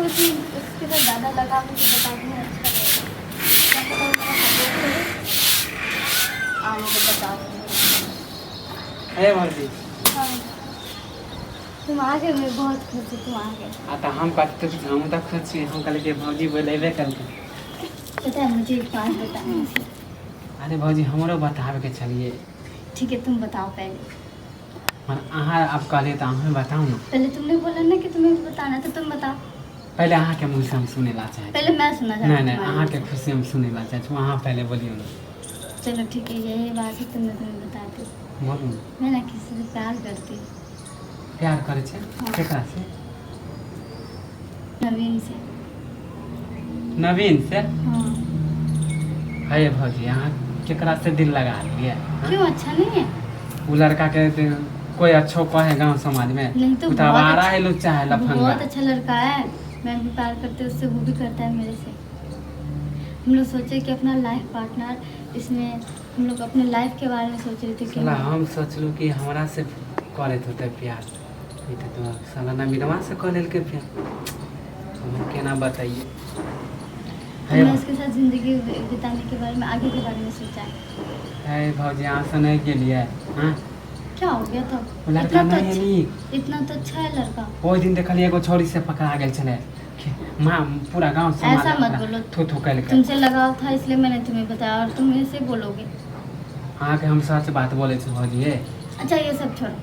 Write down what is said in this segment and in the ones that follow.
तुम उसके साथ ज़्यादा लगा मुझे बता देना अच्छा रहेगा। क्या पता मेरा सपोर्ट करे आने को बता दूँगी। है भौजी। हाँ तुम आ गए, मैं बहुत खुश हूँ तुम आ गए। तो हम कहते हम तो खुद छी हम कहले कि भौजी बोलेबे करते। पता है मुझे एक बात बतानी थी। अरे भौजी हमरो बतावे के चलिए। ठीक है तुम बताओ पहले। पर अहाँ अब कहलिए तो हमें बताओ ना। पहले तुमने बोला ना कि तुम्हें बताना तो तुम बताओ। पहले अहाँ के मुँह से हम सुने ला चाहे। पहले मैं सुनना चाहती हूँ। नहीं अहाँ के खुशी हम सुने ला चाहे अहाँ पहले बोलिए ना। चलो ठीक है यही बात है तो मैं तुम्हें बताती हूँ। बोलू। मैं ना किसी से प्यार करती हूँ। प्यार करे छे केकरा से? नवीन से। नवीन से? हाँ। है भौजी अहाँ केकरा से दिल लगा लिए? क्यों अच्छा नहीं है? वो लड़का के कोई अच्छो कहे गांव समाज में नहीं तो उतावारा है लुच्चा है लफंगा। बहुत अच्छा लड़का है, मैं भी प्यार करती हूँ उससे, वो भी करता है मेरे से। हम लोग सोचे कि अपना लाइफ पार्टनर इसमें हम लोग अपने लाइफ के बारे में सोच रहे थे कि हम सोचलू कि हमरा से करे होते प्यार तो साला नवीनवा से कर लेल के प्यार हम केना बताइए। मैं उसके साथ जिंदगी बिताने के बारे में आगे के बारे में सोचा है भौजी यहाँ से नहीं गेलिए। हाँ क्या हो गया था? वो लड़का नहीं इतना तो अच्छा है लड़का। वो दिन देखलिए एगो छोरी से पकड़ा गेल छले माँ पूरा गांव से ऐसा मत बोलो। थू कल के तुमसे लगाव था इसलिए मैंने तुम्हें बताया और तुम ऐसे बोलोगे। हाँ के हम सच बात बोले थे भौजी। अच्छा ये सब छोड़ो,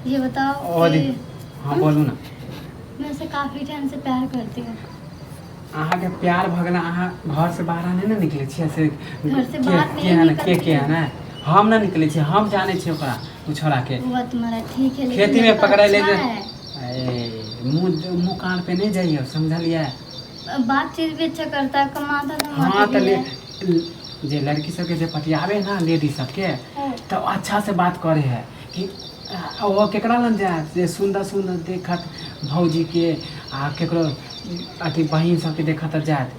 ये बताओ कि हाँ बोलू ना। मैं उसे काफी टाइम से प्यार करती हूँ। अहाँ के प्यार भगना अहाँ घर से बाहर नहीं ना निकले छी ऐसे घर से बाहर नहीं निकलती के है ना हम ना निकले छी हम जाने छी ओकरा उ छोड़ा के वो तुम्हारा ठीक है खेती में पकड़े ले अच्छा मुंह कान पे नहीं जाइए समझलिए। बातचीत भी अच्छा करता है, कमाता हाँ तो जे लड़की सबके जे पटियावे ना लेडी सबके तो अच्छा से बात करे है कि वो केकरा लग जाए जे सुंदर सुंदर देखत भौजी के आ केकरो अथी बहिन सबके देखत जात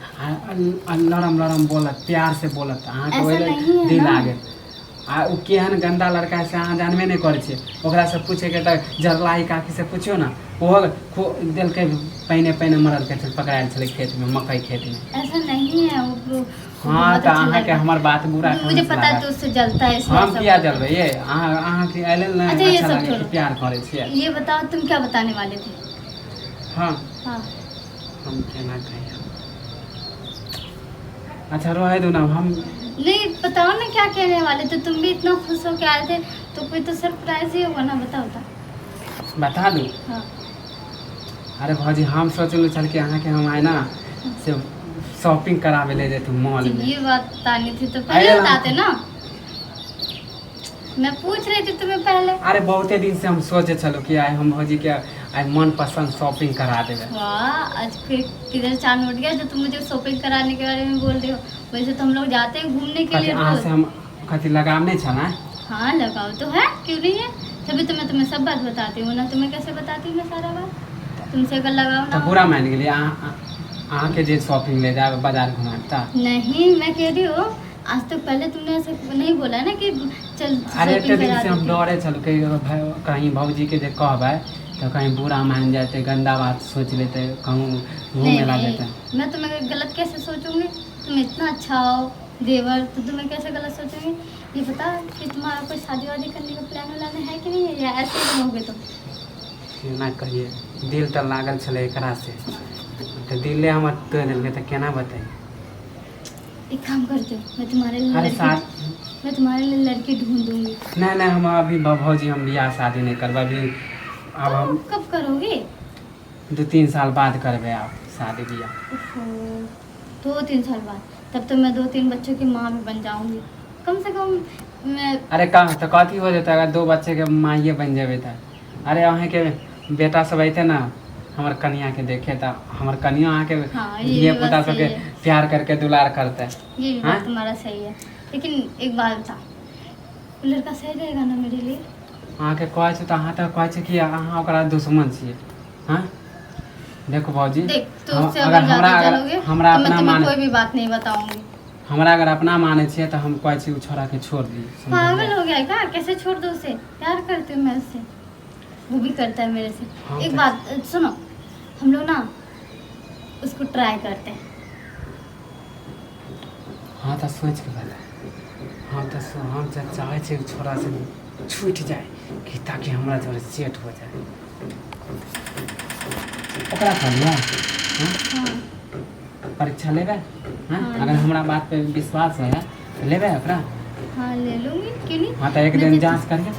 लड़म लड़म बोलत प्यार से बोलत अहाँ के दिल आगे आ उ केहन गंदा लड़का से अहाँ जानबे नहीं करे छे ओकरा से पूछे के त जरलाई काकी से पूछियो ना वो दिल के पहने मरल के पकड़ायल छले खेत में मकई खेत में। ऐसा नहीं है वो। हाँ तो अहाँ के हमार बात बुरा मुझे पता है तो उससे जलता है इसलिए हम किया जलबे ये अहाँ के आइले ना अच्छा लगे कि प्यार करे छे। ये बताओ तुम क्या बताने वाले थे? हाँ हाँ हम केना कहिए। अच्छा रहे दो ना हम नहीं बताओ ना क्या कहने वाले थे। तुम भी इतना खुश हो के आए थे तो कोई तो सरप्राइज ही होगा ना, बताओ तो। बता दूँ? हाँ अरे भौजी हम सोचलू चल के अहाँ के हम आए ना से शॉपिंग करावे ले जाते मॉल में। ये बात बतानी थी तो पहले बताते ना, मैं पूछ रही थी तुम्हें पहले। अरे बहुते दिन से हम सोचे चलो कि आए हम भौजी के आज मन पसंद शॉपिंग करा देवे। वाह आज किधर चांद उठ गया जो तुम मुझे शॉपिंग कराने के बारे में बोल रहे हो। वैसे तो हम लोग जाते हैं घूमने के लिए अहाँ से हम कथी लगाव नहीं छना। हाँ लगाओ तो है, क्यों नहीं है, तभी तो मैं तुम्हें सब बात बताती हूँ ना। तुम्हें कैसे बताती हूँ मैं सारा बात? तुमसे अगर लगाओ ना तो पूरा मान गेलिए अहाँ के जे शॉपिंग ले जाए बाजार घुमाता नहीं। मैं कह रही हूँ आज तक पहले तुमने ऐसे नहीं बोला ना कि चल। अरे इतने दिन से हम डरे चल के कहीं भौजी के जे कहबै तो कहीं बुरा मान जाते गंदा बात सोच लेते कहूँ घूमने ला देते। मैं तुम्हें गलत कैसे सोचूंगी? तुम इतना अच्छा हो देवर तो तुम्हें कैसे गलत सोचूंगी? ये बता कि तुम्हारा कोई शादी वादी करने का प्लान व्लान है कि नहीं है या ऐसे ही रहोगे तुम? ना कहिए दिल तो लागल छले एकरा से तो दिले हमर तोड़ देलके तो केना बताई। एक काम करते मैं तुम्हारे लिए लड़की ढूंढ दूंगी। नहीं हम अभी भौजी हम बियाह शादी नहीं करब अभी। अब हम कब करोगे? 2-3 साल बाद करबे आप शादी बियाह। 2-3 साल बाद? तब तो मैं 2-3 बच्चों की माँ भी बन जाऊंगी कम से कम। मैं अरे कहाँ तो कथी हो जाता अगर 2 बच्चे के माइए बन जाबे तो। अरे अहें के बेटा सब अते ना हमार कन्या के देखे तो हमार कन्या अहाँ के ये पता सबके प्यार करके दुलार करते है। ये भी बात तुम्हारा सही है, लेकिन एक बात बता लड़का सही रहेगा ना मेरे लिए? अहाँ के कहै छै तो अहाँ तो कहै छै कि अहाँ ओकरा दुश्मन छियै। हाँ देखो भौजी देख तो उससे अगर ज़्यादा चलोगे हमरा तो मैं अपना तुम्हें कोई भी बात नहीं बताऊंगी। हमरा अगर अपना माने छियै तो हम कहै छी उ छोरा के छोड़ दी। पागल हो गया है क्या? कैसे छोड़ दो उसे? प्यार करती हूँ मैं उससे, वो भी करता है मेरे से। एक बात सुनो, हम लोग ना उसको ट्राई करते हैं। हाँ तो सोच के पहले हम तो चाहे छे कि छोरा से छूट जाए कि ताकि हमरा जोरे सेट हो जाए। ओकरा कहलिया हाँ हाँ परीक्षा लेबे हाँ हाँ। अगर हमरा बात पे विश्वास है तो लेबे ओकरा। हाँ ले लूँगी, क्यों नहीं। हाँ तो एक दिन जांच करिए।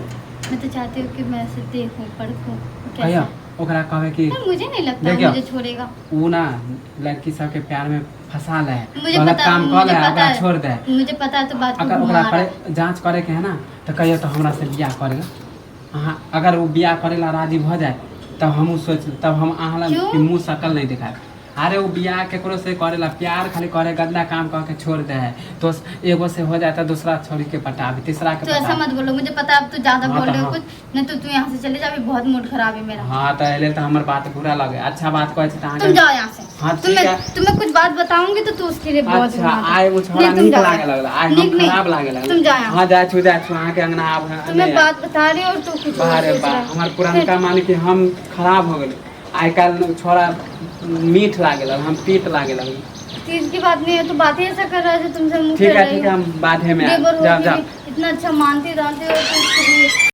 मैं तो चाहती हूँ कि मैं ऐसे देखूँ परखूँ कहियो ओकरा कहबे कि मुझे नहीं लगता देखियो, मुझे छोड़ेगा। ऊ ना लड़की सबके प्यार में फंसा ले, मुझे गलत पता, काम कर मुझे ले, पता ओकरा है। छोड़ दे। मुझे पता है तो बात को अगर घुमा ओकरा रहा है। पर जांच करे के है ना तो कहियो तो हमरा से बियाह करेगा। हाँ अगर वो बियाह करेला राजी हो जाए तब हम सोच तब हम अहाँ क्यों? के मुँह शकल नहीं दिखाए। अरे वो बियाह केकरो से करेला प्यार खाली करे गंदा काम करके छोड़ दे है तो एगो से हो जाता दूसरा छोड़ी के पटाबी तीसरा के तो ऐसा पटाबी। मत बोलो, मुझे पता है अब तू ज्यादा हाँ बोल तो रहे हो हाँ। कुछ। नहीं तो तू यहाँ से चले जा, अभी बहुत मूड खराब है मेरा। हाँ तो एले तो हमार बात बुरा लगे, अच्छा बात कहे तो तुम जाओ यहाँ से। हाँ ठीक है। तुम्हें कुछ बात बताऊंगी तो तू उसके लिए बहुत अच्छा बुरा था। आए वो छोड़ा नहीं, तुम नीक जाओ। लागे लगला, आए नीक हम नहीं। खराब लागे लगला। तुम जाओ यहाँ हाँ जा छू अहाँ के अंगना आब तुम्हें बात बता रही हूँ और तू कुछ और बाहर सोच रहा है। हमार पुरानका मान कि हम खराब हो गए। आइ काल्हि छोड़ा मीठ लागे लग, हम तीत लागे लग। चीज की बात नहीं है तो बातें ऐसा कर रहा है जो तुमसे मुंह ठीक फेर है रही ठीक है हो। हम बात है में देवर जाओ होके जाओ। भी इतना अच्छा मानती जानती हो तो